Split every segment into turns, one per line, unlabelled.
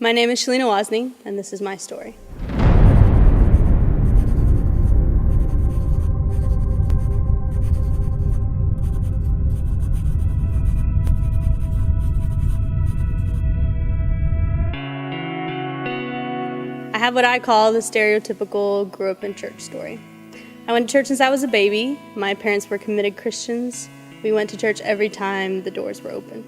My name is Shalina Wozny, and this is my story. I have what I call the stereotypical grew up in church story. I went to church since I was a baby. My parents were committed Christians. We went to church every time the doors were open.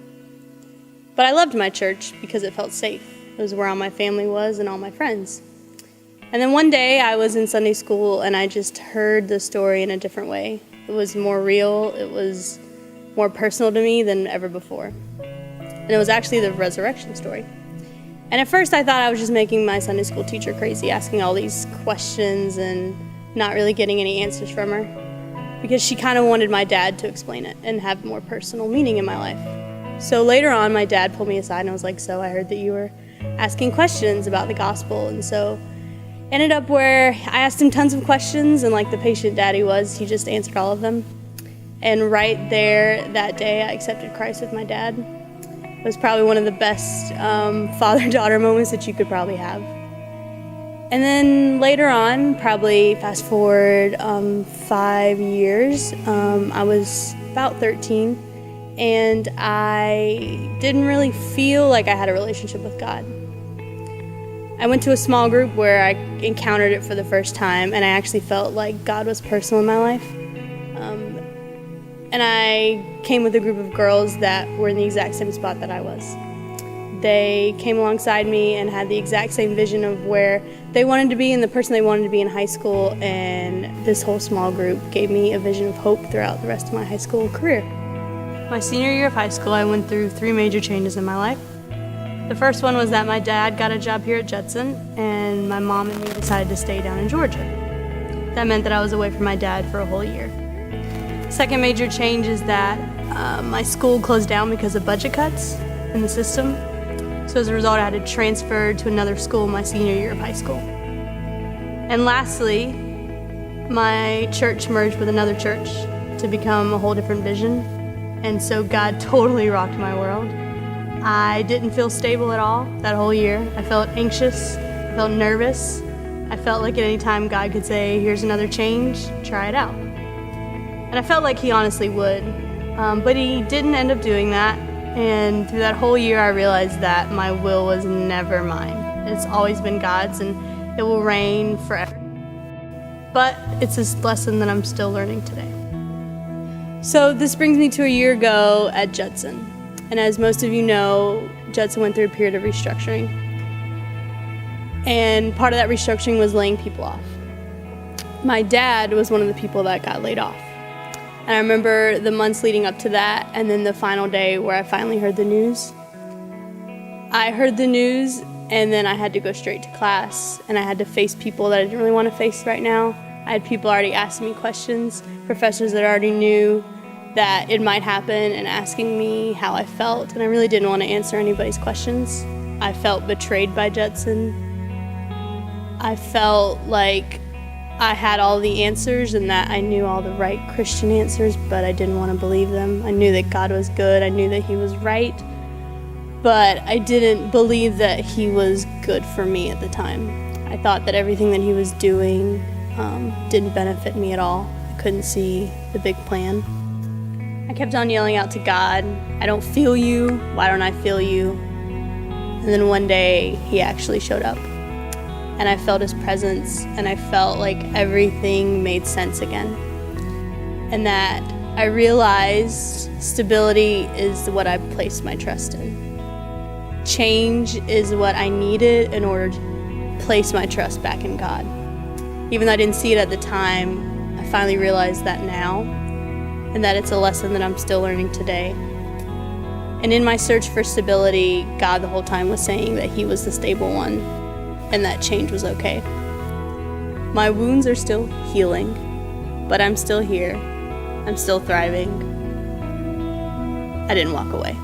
But I loved my church because it felt safe. It was where all my family was and all my friends. And then one day I was in Sunday school and I just heard the story in a different way. It was more real. It was more personal to me than ever before. And it was actually the resurrection story. And at first I thought I was just making my Sunday school teacher crazy, asking all these questions and not really getting any answers from her, because she kind of wanted my dad to explain it and have more personal meaning in my life. So later on, my dad pulled me aside and was like, "So I heard that you were asking questions about the gospel." And so ended up where I asked him tons of questions, and like the patient dad he was, he just answered all of them. And right there that day, I accepted Christ with my dad. It was probably one of the best father-daughter moments that you could probably have. And then later on, probably fast forward 5 years, I was about 13, and I didn't really feel like I had a relationship with God. I went to a small group where I encountered it for the first time, and I actually felt like God was personal in my life. And I came with a group of girls that were in the exact same spot that I was. They came alongside me and had the exact same vision of where they wanted to be and the person they wanted to be in high school, and this whole small group gave me a vision of hope throughout the rest of my high school career. My senior year of high school, I went through 3 major changes in my life. The first one was that my dad got a job here at Judson, and my mom and me decided to stay down in Georgia. That meant that I was away from my dad for a whole year. Second major change is that my school closed down because of budget cuts in the system. So as a result, I had to transfer to another school my senior year of high school. And lastly, my church merged with another church to become a whole different vision. And so God totally rocked my world. I didn't feel stable at all that whole year. I felt anxious, I felt nervous. I felt like at any time God could say, "Here's another change, try it out." And I felt like he honestly would, but he didn't end up doing that. And through that whole year, I realized that my will was never mine. It's always been God's, and it will reign forever. But it's this lesson that I'm still learning today. So this brings me to a year ago at Judson. And as most of you know, Judson went through a period of restructuring. And part of that restructuring was laying people off. My dad was one of the people that got laid off. And I remember the months leading up to that, and then the final day where I finally heard the news. I heard the news, and then I had to go straight to class, and I had to face people that I didn't really want to face right now. I had people already asking me questions, professors that already knew that it might happen and asking me how I felt, and I really didn't want to answer anybody's questions. I felt betrayed by Judson. I felt like I had all the answers and that I knew all the right Christian answers, but I didn't want to believe them. I knew that God was good. I knew that he was right, but I didn't believe that he was good for me at the time. I thought that everything that he was doing didn't benefit me at all. I couldn't see the big plan. I kept on yelling out to God, "I don't feel you. Why don't I feel you?" And then one day he actually showed up. And I felt his presence, and I felt like everything made sense again. And that I realized stability is what I placed my trust in. Change is what I needed in order to place my trust back in God. Even though I didn't see it at the time, I finally realized that now, and that it's a lesson that I'm still learning today. And in my search for stability, God the whole time was saying that he was the stable one, and that change was okay. My wounds are still healing, but I'm still here. I'm still thriving. I didn't walk away.